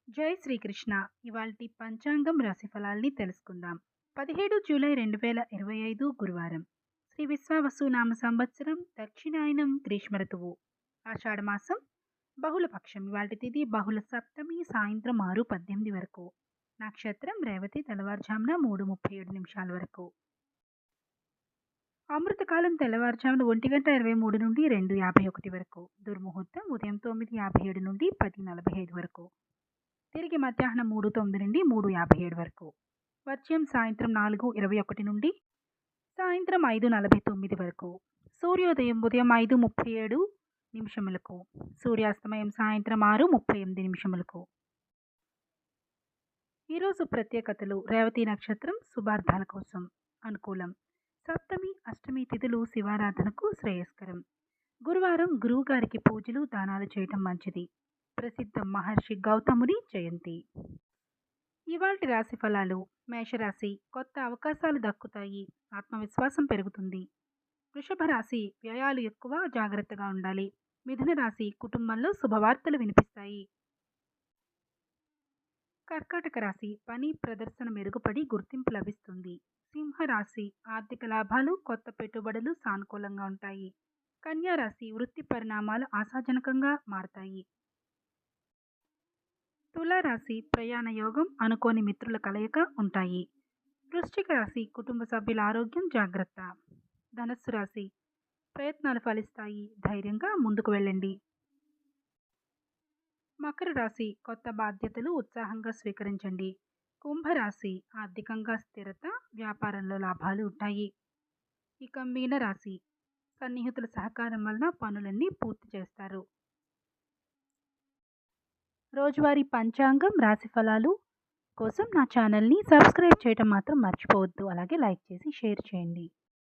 జై శ్రీకృష్ణ. ఇవాల్టి పంచాంగం రాశి ఫలాల్ని తెలుసుకుందాం. 17 జూలై 2025 గురువారం. శ్రీ విశ్వావసు నామ సంవత్సరం దక్షిణాయనం గ్రీష్మ ఋతువు. ఆషాఢమాసం బహుళపక్షం. ఇవాల్టి తిథి బహుళ సప్తమి సాయంత్రం 6:18 వరకు. నక్షత్రం రేవతి తెల్లవారుజామున 3:37 వరకు. అమృతకాలం తెల్లవారుజామున 1:23 నుండి 2:51 వరకు. దుర్ముహూర్తం ఉదయం 9:57 నుండి 10:45 వరకు. తిరిగి మధ్యాహ్నం 3:09 నుండి 3:57 వరకు. వర్జ్యం సాయంత్రం 4:21 నుండి సాయంత్రం 5:49 వరకు. సూర్యోదయం ఉదయం 5:37 నిమిషములకు. సూర్యాస్తమయం సాయంత్రం 6:38 నిమిషములకు. ఈరోజు ప్రత్యేకతలు. రేవతి నక్షత్రం శుభార్థాల కోసం అనుకూలం. సప్తమి అష్టమి తిథులు శివారాధనకు శ్రేయస్కరం. గురువారం గురువుగారికి పూజలు దానాలు చేయటం మంచిది. ప్రసిద్ధ మహర్షి గౌతముని జయంతి. ఇవాల్టి రాశి ఫలాలు. మేషరాశి కొత్త అవకాశాలు దక్కుతాయి. ఆత్మవిశ్వాసం పెరుగుతుంది. వృషభ రాశి వ్యయాలు ఎక్కువ, జాగ్రత్తగా ఉండాలి. మిథున రాశి కుటుంబంలో శుభవార్తలు వినిపిస్తాయి. కర్కాటక రాశి పని ప్రదర్శన మెరుగుపడి గుర్తింపు లభిస్తుంది. సింహరాశి ఆర్థిక లాభాలు, కొత్త పెట్టుబడులు సానుకూలంగా ఉంటాయి. కన్యా రాశి వృత్తి పరిణామాలు ఆశాజనకంగా మారతాయి. తులారాశి ప్రయాణ యోగం, అనుకోని మిత్రుల కలయిక ఉంటాయి. వృశ్చిక రాశి కుటుంబ సభ్యుల ఆరోగ్యం జాగ్రత్త. ధనస్సు రాశి ప్రయత్నాలు ఫలిస్తాయి. ధైర్యంగా ముందుకు వెళ్ళండి. మకర రాశి కొత్త బాధ్యతలు ఉత్సాహంగా స్వీకరించండి. కుంభరాశి ఆర్థికంగా స్థిరత, వ్యాపారంలో లాభాలు ఉంటాయి. ఇక మీనరాశి సన్నిహితుల సహకారం వలన పనులన్నీ పూర్తి చేస్తారు. రోజువారీ పంచాంగం రాశి ఫలాలు కోసం నా ఛానల్ని సబ్స్క్రైబ్ చేయడం మాత్రం మర్చిపోవద్దు. అలాగే లైక్ చేసి షేర్ చేయండి.